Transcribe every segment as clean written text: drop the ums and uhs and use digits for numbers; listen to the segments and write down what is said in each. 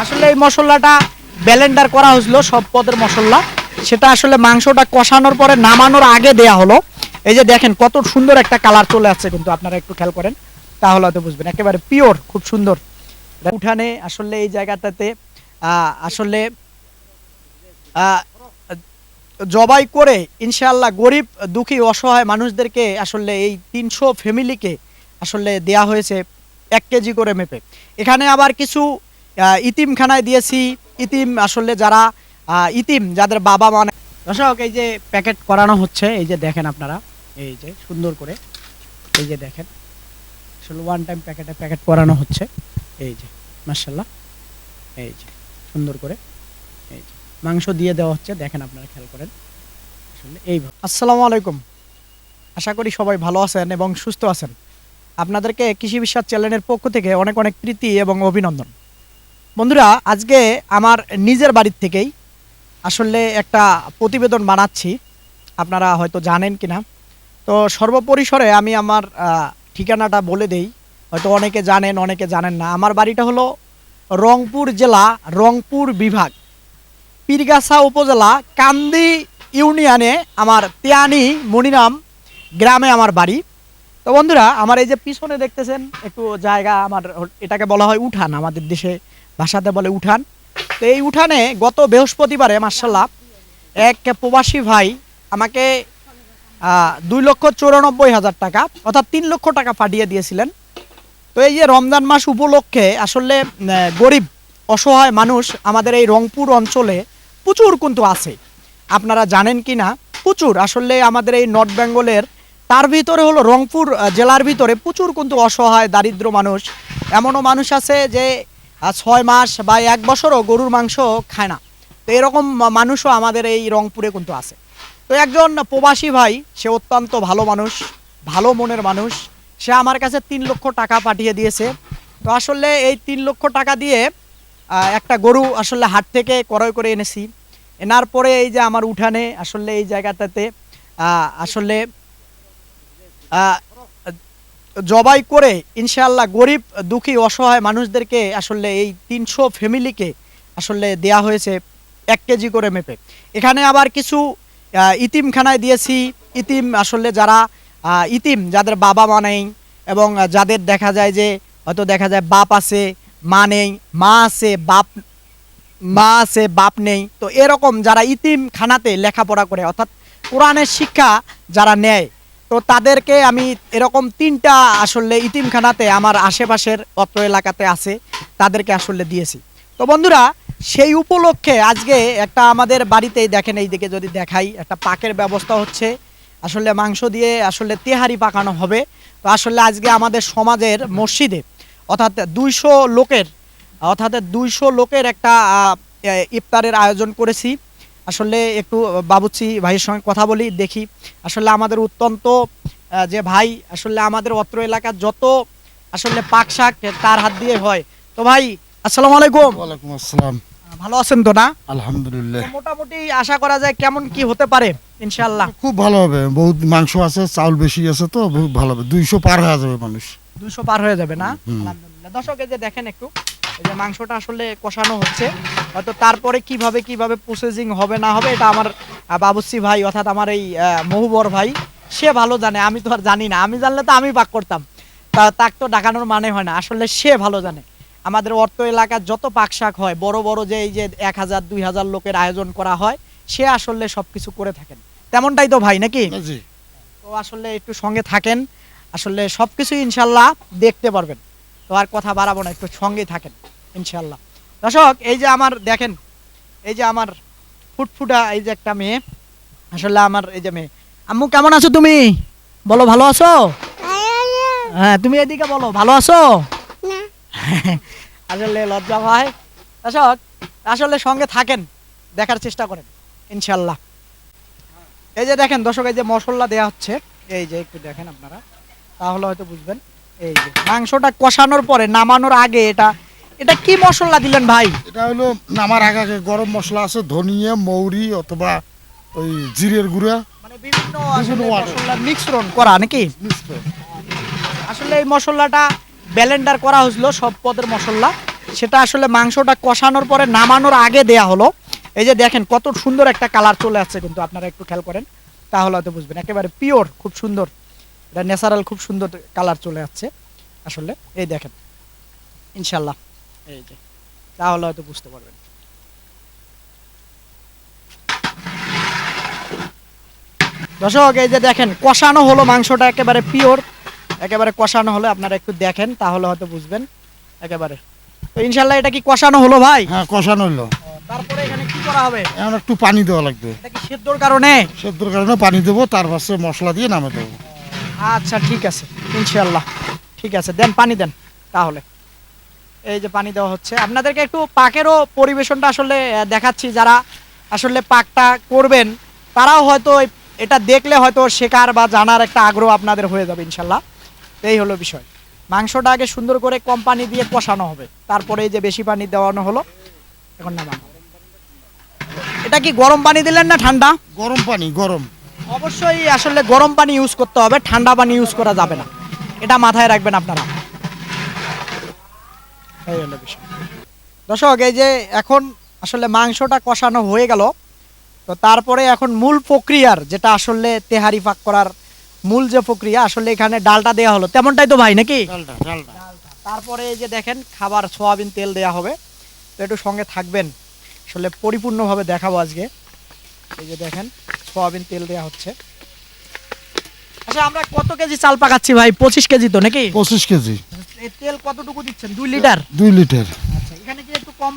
আসলে এই মশলাটা ব্লেন্ডার করা হয়েছিল সব পদের মশলা, সেটা আসলে মাংসটা কষানোর পরে নামানোর আগে দেয়া হলো। এই যে দেখেন কত সুন্দর একটা কালার চলে আসছে, কিন্তু আপনারা একটু খেয়াল করেন তাহলে হয়তো বুঝবেন, একেবারে পিওর, খুব সুন্দর। উঠানে আসলে এই জায়গাটাতে আসলে জবাই করে ইনশাআল্লাহ গরিব দুঃখী অসহায় মানুষদেরকে আসলে এই ৩০০ ফ্যামিলিকে আসলে দেয়া হয়েছে ১ কেজি করে মেপে। এখানে আবার কিছু ইতিমখানায় দিয়েছি, ইতিম আসলে যারা ইতিম যাদের বাবা মা নেই। দর্শক এই যে প্যাকেট করানো হচ্ছে, এই যে দেখেন আপনারা, এই যে সুন্দর করে, এই যে দেখেন আসলে ওয়ান টাইম প্যাকেট করানো হচ্ছে, এই যে মাশাআল্লাহ, এই যে সুন্দর করে এই যে মাংস দিয়ে দেওয়া হচ্ছে, দেখেন আপনারা খেয়াল করেন আসলে এইভাবে। আসসালামু আলাইকুম, আশা করি সবাই ভালো আছেন এবং সুস্থ আছেন। আপনাদেরকে কৃষি বিশ্বাস চ্যানেলের পক্ষ থেকে অনেক অনেক প্রীতি এবং অভিনন্দন। বন্ধুরা, আজকে আমার নিজের বাড়ির থেকেই আসলে একটা প্রতিবেদন বানাচ্ছি, আপনারা হয়তো জানেন কিনা। তো সর্বপরিসরে আমি আমার ঠিকানাটা বলে দেই, হয়তো অনেকে জানেন অনেকে জানেন না। আমার বাড়িটা হলো রংপুর জেলা, রংপুর বিভাগ, পীরগাছা উপজেলা, কান্দি ইউনিয়নে আমার তেয়ানি মনিরাম গ্রামে আমার বাড়ি। তো বন্ধুরা, আমার এই যে পিছনে দেখতেছেন একটু জায়গা, আমার এটাকে বলা হয় উঠান, আমাদের দেশে ভাষাতে বলে উঠান। তো এই উঠানে গত বৃহস্পতিবারে মাশাআল্লাহ এক প্রবাসী ভাই আমাকে 2,94,000 টাকা অর্থাৎ 3 লক্ষ টাকা পাঠিয়ে দিয়েছিলেন। তো এই যে রমজান মাস উপলক্ষে আসলে গরিব অসহায় মানুষ আমাদের এই রংপুর অঞ্চলে প্রচুর কিন্তু আছে, আপনারা জানেন কি না, প্রচুর আসলে আমাদের এই নর্থ বেঙ্গলের, তার ভিতরে হলো রংপুর জেলার ভিতরে প্রচুর কিন্তু অসহায় দারিদ্র মানুষ। এমনও মানুষ আছে যে 6 মাস বা 1 বছরও গরুর মাংস খায় না। তো এরকম মানুষও আমাদের এই রংপুরে কিন্তু আছে। তো একজন প্রবাসী ভাই, সে অত্যন্ত ভালো মানুষ, ভালো মনের মানুষ, সে আমার কাছে 3 লক্ষ টাকা পাঠিয়ে দিয়েছে। তো আসলে এই 3 লক্ষ টাকা দিয়ে একটা গরু আসলে হাট থেকে ক্রয় করে এনেছি। এনার পরে এই যে আমার উঠানে আসলে এই জায়গাটাতে আসলে জবাই করে ইনশাআল্লাহ গরিব দুঃখী অসহায় মানুষদেরকে আসলে এই ৩০০ ফ্যামিলিকে আসলে দেয়া হয়েছে ১ কেজি করে মেপে। এখানে আবার কিছু ইতিমখানায় দিয়েছি, ইতিম আসলে যারা ইতিম যাদের বাবা মা নেই, এবং যাদের দেখা যায় যে হয়তো দেখা যায় বাপ আছে মা নেই, মা আছে বাপ নেই, তো এরকম যারা ইতিমখানাতে লেখাপড়া করে অর্থাৎ কোরআনের শিক্ষা যারা নেয়, তো তাদেরকে আমি এরকম 3টা আসলে ইতিমখানাতে আমার আশেপাশের অত্র এলাকাতে আছে, তাদেরকে আসলে দিয়েছি। তো বন্ধুরা, সেই উপলক্ষে আজকে একটা আমাদের বাড়িতেই দেখেন, এই দিকে যদি দেখাই, একটা পাকের ব্যবস্থা হচ্ছে, আসলে মাংস দিয়ে আসলে তেহারি পাকানো হবে। তো আসলে আজকে আমাদের সমাজের মসজিদে অর্থাৎ 200 লোকের একটা ইফতারের আয়োজন করেছি। আসলে একটু বাবুচি ভাইয়ের সঙ্গে কথা বলি, দেখি আসলে আমাদের অত্যন্ত যে ভাই আসলে আমাদের অত্র এলাকার যত আসলে পাক শাক তার হাত দিয়ে হয়। তো ভাই আসসালামু আলাইকুম। ওয়ালাইকুম আসসালাম। ভালো আছেন তো না? আলহামদুলিল্লাহ, মোটামুটি আশা করা যায় কেমন কি হতে পারে ইনশাআল্লাহ? খুব ভালো হবে। বহুত মাংস আছে, চাউল বেশি আছে, তো বহুত ভালো হবে। 200 পার হয়ে যাবে মানুষ। 200 পার হয়ে যাবে না? হুম। আলহামদুলিল্লাহ। দর্শক এই যে দেখেন একটু, এই যে মাংসটা আসলে কষানো হচ্ছে, হয়তো তারপরে কিভাবে প্রসেসিং হবে না হবে এটা আমার বাবুসি ভাই অর্থাৎ আমার এই মহুবর ভাই, সে ভালো জানে, আমি তো আর জানি না। আমি জানলে তো আমি পাক করতাম, তাক তো ডাকানোর মানে হয় না, আসলে সে ভালো জানে। আমাদের অর্থ এলাকার যত পাক শাক হয়, বড় বড় যে এই যে 1000 2000 লোকের আয়োজন করা হয়, সে আসলে সবকিছু করে থাকেন। তেমনটাই তো ভাই নাকি? জি। তো আসলে একটু সঙ্গে থাকেন, আসলে সবকিছু ইনশাল্লাহ দেখতে পারবেন। তো আর কথা বাড়াবো না, একটু সঙ্গেই থাকেন ইনশাল্লাহ। দর্শক এই যে আমার দেখেন, এই যে আমার ফুটফুটা এই যে একটা মেয়ে, আসলে আমার এই যে মেয়ে। আম্মু কেমন আছো তুমি? বলো ভালো আছো? হ্যাঁ, তুমি এদিকে বলো ভালো আছো? আসলে লজ্জা হয়। দর্শক আসলে সঙ্গে থাকেন, দেখার চেষ্টা করেন ইনশাল্লাহ। এই যে দেখেন দর্শক, এই যে মশলা দেয়া হচ্ছে, এই যে একটু দেখেন আপনারা তাহলে হয়তো বুঝবেন। এই যে মাংসটা কষানোর পরে নামানোর আগে এটা কি মশলা দিলেন ভাই? এটা হলো নামার আগে আগে গরম মশলা আছে, ধনিয়া, মৌরি অথবা ওই জিরের গুঁড়া, মানে বিভিন্ন বিভিন্ন মশলা মিশ্রণ করা নাকি? মিক্স করে। আসলে এই মশলাটা ব্লেন্ডার করা হয়েছিল সব পদের মশলা, সেটা আসলে মাংসটা কষানোর পরে নামানোর আগে দেয়া হলো। এই যে দেখেন কত সুন্দর একটা কালার চলে আসছে, কিন্তু আপনারা একটু খেয়াল করেন তাহলে হয়তো বুঝবেন, একেবারে পিওর, খুব সুন্দর, এটা ন্যাচারাল, খুব সুন্দর কালার চলে আসছে আসলে। এই দেখেন ইনশাল্লাহ, এই যে তাহলে হয়তো বুঝতে পারবেন। দর্শক এই যে দেখেন কষানো হলো মাংসটা, একেবারে পিওর, একেবারে কষানো হলো, আপনারা একটু দেখেন তাহলে হয়তো বুঝবেন একেবারে। তো ইনশাল্লাহ এটা কি কষানো হলো ভাই? হ্যাঁ, কষানো হলো। তারপরে এখানে কি করা হবে? এখন একটু পানি দেওয়া লাগবে। এটা কি সেদ্ধর কারণে? সেদ্ধর কারণে পানি দেবো, তার পাশে মশলা দিয়ে নামে দেবো। আচ্ছা ঠিক আছে, ইনশাল্লাহ ঠিক আছে, দেন পানি দেন তাহলে। এই যে পানি দেওয়া হচ্ছে, আপনাদেরকে একটু পাকেরও পরিবেশনটা আসলে দেখাচ্ছি, যারা আসলে পাকটা করবেন তারাও হয়তো এটা দেখলে হয়তো শেখার বা জানার একটা আগ্রহ আপনাদের হয়ে যাবে ইনশাল্লাহ। এই হলো বিষয়। মাংসটা আগে সুন্দর করে কম পানি দিয়ে কষানো হবে, তারপরে এই যে বেশি পানি দেওয়ানো হলো, এখন নামানো হবে। এটা কি গরম পানি দিলেন না ঠান্ডা? গরম পানি, গরম। অবশ্যই আসলে গরম পানি ইউজ করতে হবে, ঠান্ডা পানি ইউজ করা যাবে না, এটা মাথায় রাখবেন আপনারা। এই হলো বিষয়। দর্শক এই যে এখন আসলে মাংসটা কষানো হয়ে গেল, তো তারপরে এখন মূল প্রক্রিয়ার যেটা আসলে তেহারি পাক করার মূল যে প্রক্রিয়া, আসলে এখানে ডালটা দেওয়া হলো, তেমনটাই তো ভাই নাকি? ডালটা ডালটা তারপরে এই যে দেখেন খাবার সয়াবিন তেল দেয়া হবে, তো একটু সঙ্গে থাকবেন, আসলে পরিপূর্ণভাবে দেখাবো আজকে। এই যে দেখেন সয়াবিন তেল দেয়া হচ্ছে। আচ্ছা আমরা কত কেজি চাল পাকাচ্ছি ভাই? 25 কেজি তো নাকি? 25 কেজি। এই তেল কতটুকু দিচ্ছেন? 2 লিটার? 2 লিটার। আচ্ছা এখানে কি একটু কম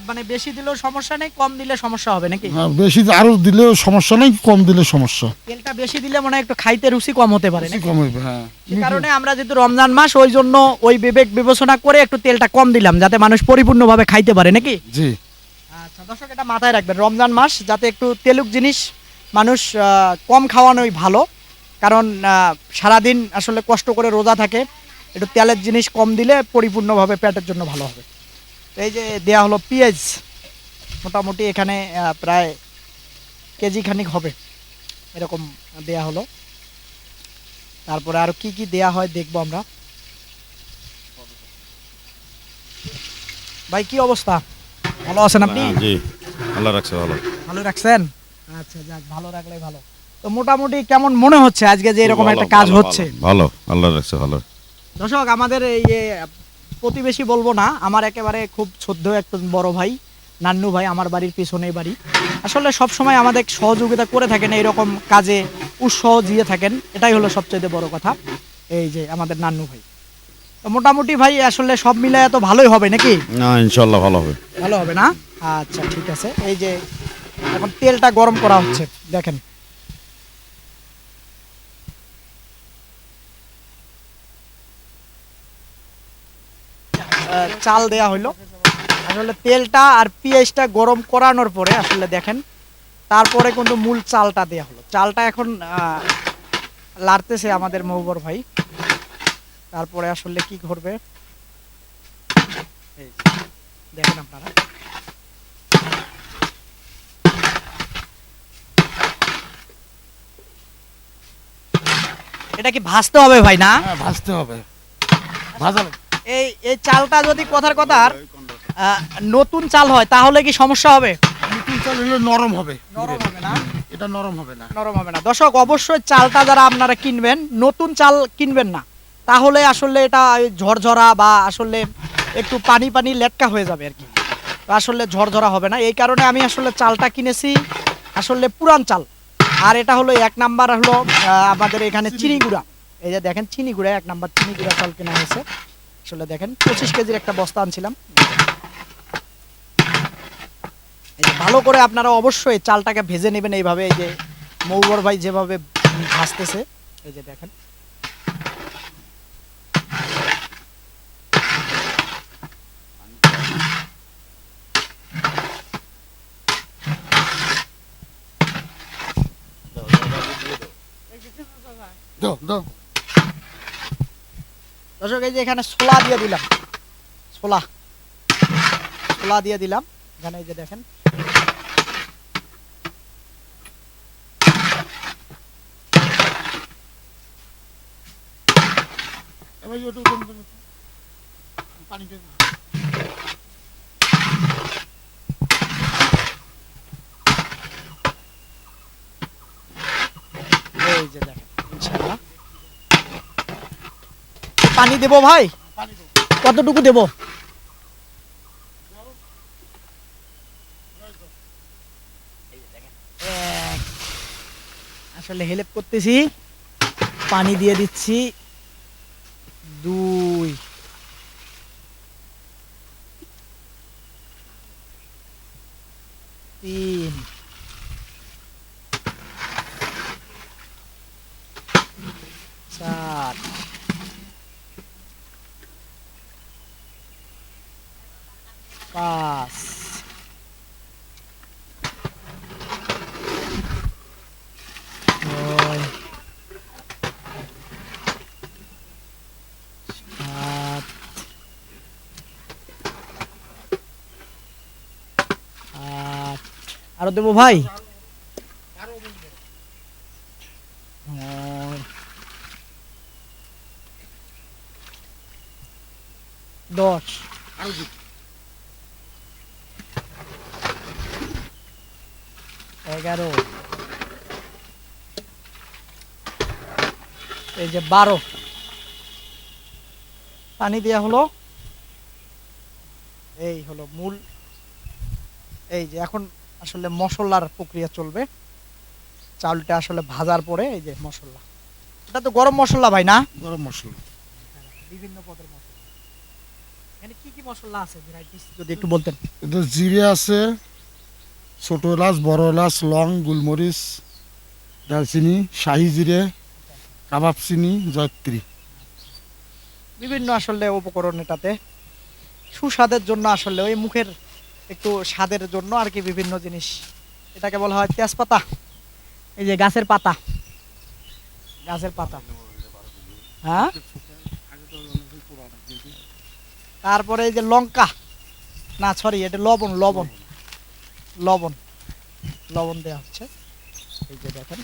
মানে বেশি দিলেও সমস্যা নেই, কম দিলে সমস্যা হবে নাকি? হ্যাঁ, বেশি আরো দিলেও সমস্যা নেই, কম দিলে সমস্যা। তেলটা বেশি দিলে মনে হয় একটু খাইতে রুচি কম হতে পারে বেশি নাকি? কম হইবে, হ্যাঁ। এই কারণে আমরা যেহেতু রমজান মাস, ওই জন্য ওই বিবেক বিবেচনা করে একটু তেলটা কম দিলাম, যাতে মানুষ পরিপূর্ণভাবে খাইতে পারে নাকি? জি। আচ্ছা দর্শক এটা মাথায় রাখবেন, রমজান মাস যাতে একটু তেলুক জিনিস মানুষ কম খাওয়ানোই ভালো, কারণ সারাদিন আসলে কষ্ট করে রোজা থাকে, একটু তেলের জিনিস কম দিলে পরিপূর্ণভাবে পেটের জন্য ভালো হবে। তো এই যে দেয়া হলো পেঁয়াজ, মোটামুটি এখানে প্রায় কেজি খানিক হবে এরকম দেয়া হলো। তারপরে আরো কি কি দেয়া হয় দেখবো আমরা। ভাই কি অবস্থা, ভালো আছেন আপনি? হ্যাঁ, জি আল্লাহ রাখছে ভালো। ভালো রাখছেন? আচ্ছা যাক, ভালো রাখলে ভালো। তো মোটামুটি কেমন মনে হচ্ছে আজকে যে এরকম ভালো, একটা কাজ ভালো, হচ্ছে? ভালো আল্লাহ রাখছে ভালো। দর্শক আমাদের এই যে প্রতিবেশী বলবো না, আমার একেবারে খুব শ্রদ্ধেয় একটা বড় ভাই, নান্নু ভাই, আমার বাড়ির পিছনেই বাড়ি, আসলে সব সময় আমাদের সহযোগিতা করে থাকেন, এইরকম কাজে উৎসাহ দিয়ে থাকেন, এটাই হলো সবচেয়ে বড় কথা। এই যে আমাদের নান্নু ভাই, তো মোটামুটি ভাই আসলে সব মিলায় তো ভালোই হবে নাকি? না ইনশাল্লাহ ভালো হবে। ভালো হবে না? আচ্ছা ঠিক আছে। এই যে এখন তেলটা গরম করা হচ্ছে, দেখেন চাল দেয়া হইলো, আসলে তেলটা আর পেঁয়াজটা গরম করানোর পরে আসলে দেখেন তারপরে কিন্তু মূল চালটা দেয়া হলো। চালটা এখন লাড়তেছে আমাদের মৌবর ভাই, তারপরে আসলে কি করবে এই দেখেন আপনারা। এটা কি ভাজতে হবে ভাই না? হ্যাঁ, ভাজতে হবে, ভাজা লাগবে। এই এই চালটা যদি কথার কথার নতুন চাল হয় তাহলে কি সমস্যা হবে? নতুন চাল হলে নরম হবে। নরম হবে না? এটা নরম হবে না। নরম হবে না। দর্শক অবশ্যই চালটা যারা আপনারা কিনবেন, নতুন চাল কিনবেন না, তাহলে আসলে এটা ওই ঝরঝরা বা আসলে একটু পানি পানি লেটকা হয়ে যাবে আর কি, তো আসলে ঝরঝরা হবে না। এই কারণে আমি আসলে চালটা কিনেছি আসলে পুরান চাল। আর এটা হলো 1 নাম্বার হলো আমাদের এখানে চিনি গুঁড়া, এই যে দেখেন চিনি গুঁড়া, 1 নাম্বার চিনি গুঁড়া চাল কেনা হয়েছে। আসলে দেখেন 25 কেজির একটা বস্তা আনছিলাম। এই যে ভালো করে আপনারা অবশ্যই চালটাকে ভেজে নেবেন এইভাবে, এই যে মৌবর ভাই যেভাবে ভাজতেছে, এই যে দেখেন। দাও দাও। দর্শক এই যে এখানে ছোলা দিয়ে দিলাম, ছোলা ছোলা দিয়ে দিলাম এখানে, এই যে দেখেন। এবার একটু পানি দিয়ে দাও। এই যে দেখেন ইনশাআল্লাহ। পানি দেব ভাই, কতটুকু দেব? আসলে হেল্প করতেছি, পানি দিয়ে দিচ্ছি 2, 3, 4, 5, 6, 7, 8, আরো দেবো ভাই? 9, 10, 11, এই যে 12 পানি দেওয়া হলো। এই হলো মূল। এই যে এখন আসলে মশলার প্রক্রিয়া চলবে। চাউলটা আসলে ভাজার পরে এই যে মশলা, এটা তো গরম মশলা ভাই না? গরম মশলা বিভিন্ন পদের মশলা। এখানে কি কি মশলা আছে ভ্যারাইটিস যদি একটু বলতেন? এটা জিরে আছে, ছোট এলাচ, বড় এলাচ, লং, গোলমরিচ, দারচিনি, শাহি জিরে, কাবাব চিনি, জয়ত্রী। বিভিন্ন আসলে উপকরণ এটাতে সুস্বাদের জন্য, আসলে ওই মুখের একটু স্বাদের জন্য আর কি বিভিন্ন জিনিস। এটাকে বলা হয় তেজপাতা, এই যে গাছের পাতা, গাছের পাতা। হ্যাঁ, তারপরে এই যে লঙ্কা, না সরি এটা লবণ, লবণ, লবণ, লবণ দেওয়া হচ্ছে। এই যে দেখেন,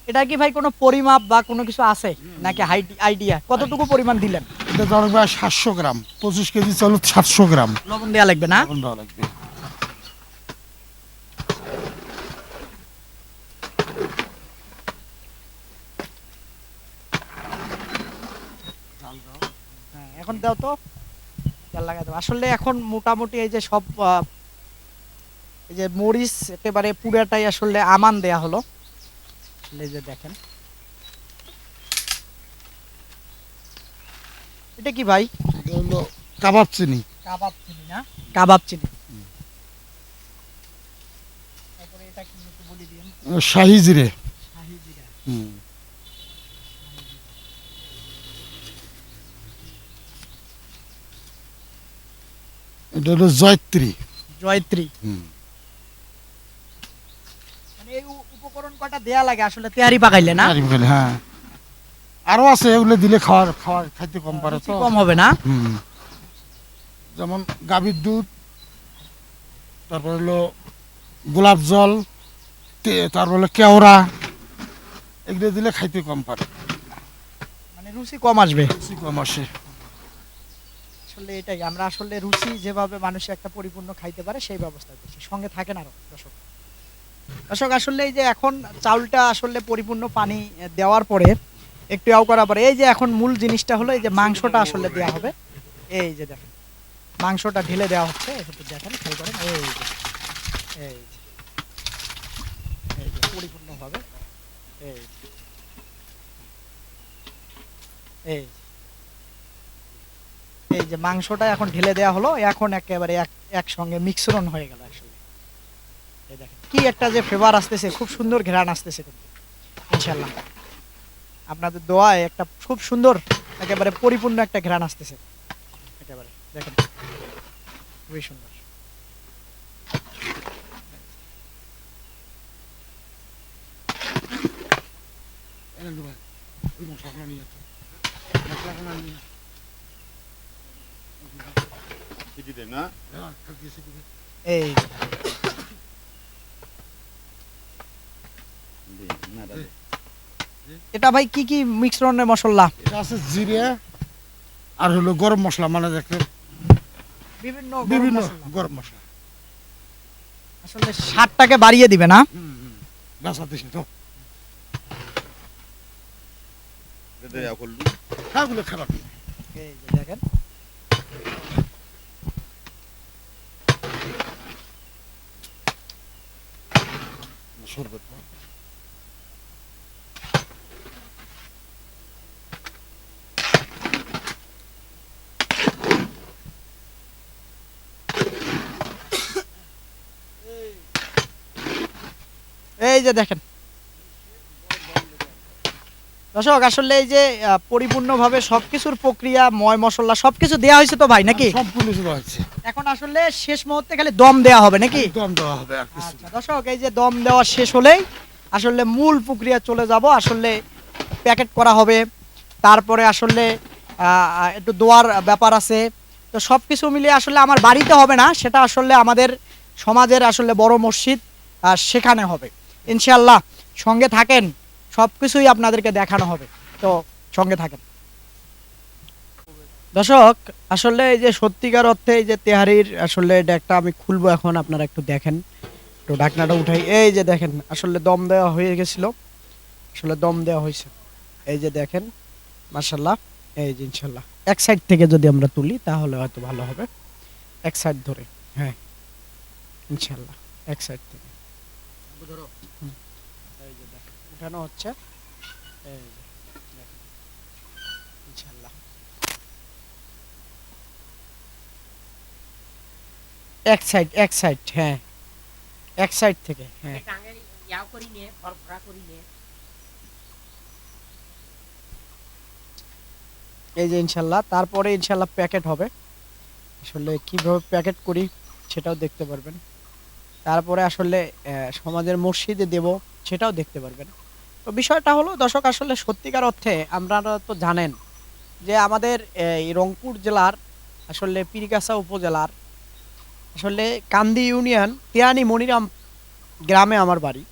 এটা কি ভাই কোনো পরিমাপ বা কোনো কিছু আছে নাকি আইডিয়া কতটুকু পরিমাণ দিলেন? এটা ধরো ভাই 700 গ্রাম, 25 কেজি চাউল 700 গ্রাম লবণ দেওয়া লাগবে না? লবণ দেওয়া লাগবে। হ্যাঁ, এখন দাও তো, তেল লাগাই দাও। আসলে এখন মোটামুটি এই যে সব এই যে মরিচ একেবারে পুরাটাই আসলে আমান দেয়া হলো। এই যে দেখেন, এটা কি ভাই? এটা হলো কাবাব চিনি। কাবাব চিনি না? কাবাব চিনি। তারপরে এটা কি একটু বলি দিন? শাহি জিরে। শাহি জিরা। হুম। এটা হলো জয়ত্রী। জয়ত্রী। হুম। মানে এই উপকরণ কয়টা দেয়া লাগে আসলে তেহারি পাকাইলে না? আরে বলে, হ্যাঁ আরো আছে, এগুলো দিলে খাইতে কম পারে রুচি তো। কম হবে না? হুম। যেমন গাভীর দুধ, তারপর হলো গোলাপ জল, তারপর হলো কেওড়া, এগুলো দিলে খাইতে কম পারে, মানে রুচি কম আসবে। বেশি কম আসে। আসলে এটাই আমরা আসলে রুচি যেভাবে মানুষ একটা পরিপূর্ণ খাইতে পারে সেই ব্যবস্থা করছি। সঙ্গে থাকেন আরো দর্শক। দর্শক আসলে এই যে এখন চাউলটা আসলে পরিপূর্ণ পানি দেওয়ার পরে একটু ইয়াও করার পরে এই যে এখন মূল জিনিসটা হলো এই যে মাংসটা আসলে দেওয়া হবে। এই যে দেখেন মাংসটা ঢেলে দেওয়া হচ্ছে, একটু দেখেন খেয়াল করেন। এই যে এই যে এই যে পরিপূর্ণভাবে এই যে, এই যে এই যে মাংসটা এখন ঢেলে দেওয়া হলো, এখন একেবারে একসঙ্গে মিশ্রণ হয়ে গেল আসলে। এই দেখেন কি একটা যে ফ্লেভার আসতেছে, খুব সুন্দর ঘ্রাণ আসতেছে কিন্তু ইনশাল্লাহ আপনাদের দোয়ায় একটা খুব সুন্দর একেবারে পরিপূর্ণ একটা ঘ্রাণ আসতেছে একেবারে। দেখেন খুবই সুন্দর। এই এটা ভাই কি কি মিশ্রণের মশলা? এটা আছে জিরে আর হলো গরম মশলা, মানে দেখতে বিভিন্ন বিভিন্ন মশলা। গরম মশলা। আসলে স্বাদটাকে বাড়িয়ে দিবে না? বাসা দিছে তো। হ্যাঁ ওগুলো খারাপ না। এই যে দেখেন শরবত না। এই যে দেখেন দর্শক আসলে এই যে পরিপূর্ণভাবে সবকিছুর প্রক্রিয়া ময় মশলা সবকিছু দেয়া হয়েছে তো ভাই নাকি সম্পূর্ণ কিছু আছে। এখন আসলে শেষ মুহূর্তে খালি দম দেয়া হবে নাকি দম দেওয়া হবে আর কিছু আচ্ছা দর্শক এই যে দম দেওয়া শেষ হলেই আসলে মূল প্রক্রিয়া চলে যাব আসলে প্যাকেট করা হবে তারপরে আসলে একটু দোয়ার ব্যাপার আছে তো সব কিছু মিলিয়ে আসলে আমার বাড়িতে হবে না সেটা আসলে আমাদের সমাজের আসলে বড় মসজিদ সেখানে হবে ইনশাআল্লাহ সঙ্গে থাকেন সব কিছুই আপনাদেরকে দেখানো হবে তো সঙ্গে থাকেন দর্শক আসলে এই যে সত্যিকার অর্থে এই যে তেহারির আসলে এটা একটা আমি খুলবো এখন আপনারা একটু দেখেন তো ঢাকনাটা উঠাই এই যে দেখেন আসলে দম দেওয়া হয়ে গেছিল আসলে দম দেওয়া হয়েছে এই যে দেখেন মাশাল্লাহ এই যে ইনশাল্লাহ এক সাইড থেকে যদি আমরা তুলি তাহলে হয়তো ভালো হবে এক সাইড ধরে হ্যাঁ ইনশাল্লাহ এক সাইড থেকে হুম, এই যে দেখেন উঠানো হচ্ছে এই যে দেখেন, ইনশাল্লাহ এক সাইড হ্যাঁ এক সাইড থেকে হ্যাঁ এই যে ইনশাল্লাহ তারপরে ইনশাল্লাহ প্যাকেট হবে আসলে কিভাবে প্যাকেট করি সেটাও দেখতে পারবেন তারপরে আসলে সমাজের মসজিদে দেব সেটাও দেখতে পারবেন তো বিষয়টা হলো দর্শক আসলে সত্যিকার অর্থে আপনারা তো জানেন যে আমাদের এই রংপুর জেলার আসলে পীরগাছা উপজেলার আসলে কান্দি ইউনিয়ন তিয়ানি মনিরাম গ্রামে আমার বাড়ি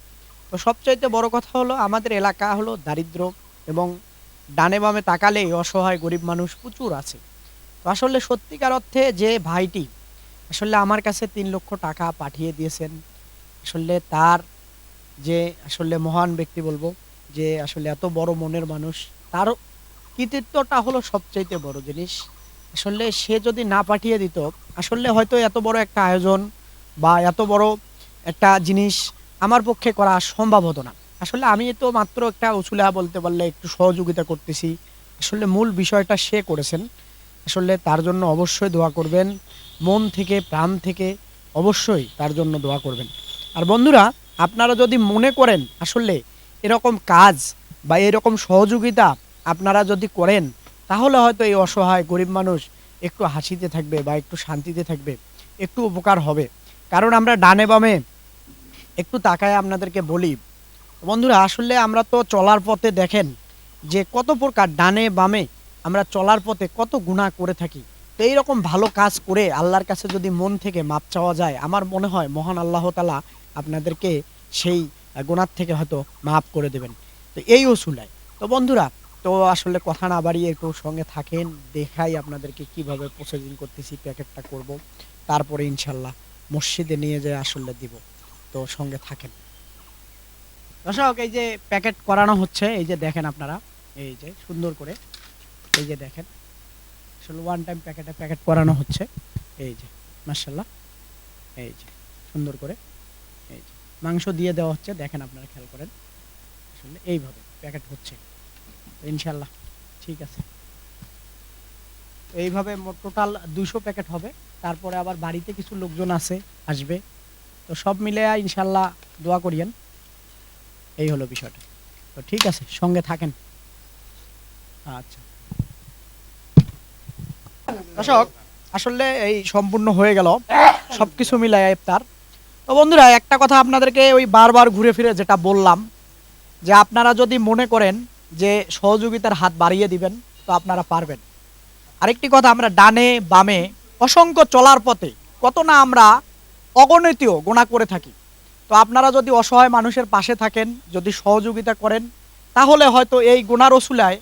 তো সবচাইতে বড় কথা হলো আমাদের এলাকা হলো দারিদ্র এবং ডানে বামে তাকালেই অসহায় গরিব মানুষ প্রচুর আছে তো আসলে সত্যিকার অর্থে যে ভাইটি আসলে আমার কাছে 3 লক্ষ টাকা পাঠিয়ে দিয়েছেন আসলে তার যে আসলে মহান ব্যক্তি বলবো যে আসলে এত বড় মনের মানুষ তার কৃতিত্বটা হলো সবচাইতে বড় জিনিস আসলে সে যদি না পাঠিয়ে দিত আসলে হয়তো এত বড় একটা আয়োজন বা এত বড় একটা জিনিস আমার পক্ষে করা সম্ভব হতো না আসলে আমি তো মাত্র একটা উসুলা বলতে পারলে একটু সহযোগিতা করতেছি আসলে মূল বিষয়টা সে করেছেন আসলে তার জন্য অবশ্যই দোয়া করবেন মন থেকে প্রাণ থেকে অবশ্যই তার জন্য দোয়া করবেন আর বন্ধুরা আপনারা যদি মনে করেন আসলে এরকম কাজ বা এরকম সহযোগিতা আপনারা যদি করেন তাহলে হয়তো এই অসহায় গরিব মানুষ একটু হাসিতে থাকবে বা একটু শান্তিতে থাকবে একটু উপকার হবে কারণ আমরা ডানে বামে একটু তাকায় আপনাদেরকে বলি বন্ধুরা আসলে আমরা তো চলার পথে দেখেন যে কত প্রকার ডানে বামে আমরা চলার পথে কত গুনাহ করে থাকি তো এইরকম ভালো কাজ করে আল্লাহর কাছে যদি মন থেকে মাপ চাওয়া যায় আমার মনে হয় মহান আল্লাহ তাআলা আপনাদেরকে সেই গুনাহ থেকে হয়তো মাফ করে দেবেন তো এই ওসুলায় তো বন্ধুরা তো আসলে কথা না বাড়িয়ে একটু সঙ্গে থাকেন দেখাই আপনাদেরকে কিভাবে প্রসেসিং করতেছি প্যাকেটটা করব তারপরে ইনশাল্লাহ মসজিদে নিয়ে যেয়ে আসলে দিব তো সঙ্গে থাকেন দর্শক এই যে প্যাকেট করানো হচ্ছে এই যে দেখেন আপনারা এই যে সুন্দর করে এই যে দেখেন আসলে ওয়ান টাইম প্যাকেট করানো হচ্ছে এই যে মাশাআল্লাহ এই যে সুন্দর করে এই যে মাংস দিয়ে দেওয়া হচ্ছে দেখেন আপনারা খেয়াল করেন আসলে এইভাবে প্যাকেট হচ্ছে ইনশাআল্লাহ ঠিক আছে এইভাবে টোটাল 200 প্যাকেট হবে তারপরে আবার বাড়িতে কিছু লোকজন আছে আসবে তো সব মিলে ইনশাআল্লাহ দোয়া করিয়েন এই হলো বিষয়টা তো ঠিক আছে সঙ্গে থাকেন আচ্ছা দর্শক আসলে এই সম্পূর্ণ হয়ে গেল সবকিছু মিলায় ইফতার তো বন্ধুরা একটা কথা আপনাদেরকে ওই বারবার ঘুরে ফিরে যেটা বললাম যে আপনারা যদি মনে করেন যে সহযোগিতার হাত বাড়িয়ে দিবেন তো আপনারা পারবেন আরেকটি কথা আমরা ডানে বামে অসংখ্য চলার পথে কত না আমরা অগণিত গুনাহ করে থাকি তো আপনারা যদি অসহায় মানুষের পাশে থাকেন যদি সহযোগিতা করেন তাহলে হয়তো এই গুনার ওসিলায়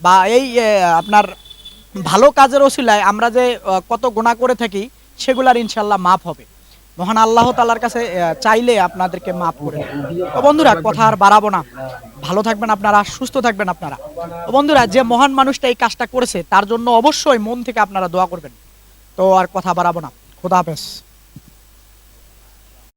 বা এই আপনার ভালো কাজের ওসিলায় আমরা যে কত গুনাহ করে থাকি সেগুলার ইনশাল্লাহ মাফ হবে মহান আল্লাহ তাআলার কাছে চাইলে আপনাদেরকে মাফ করে দেন। তো বন্ধুরা কথা আর বাড়াবো না, ভালো থাকবেন আপনারা, সুস্থ থাকবেন আপনারা। তো বন্ধুরা যে মহান মানুষটা এই কাজটা করেছে তার জন্য অবশ্যই মন থেকে আপনারা দোয়া করবেন। তো আর কথা বাড়াবো না, খোদা হাফেজ।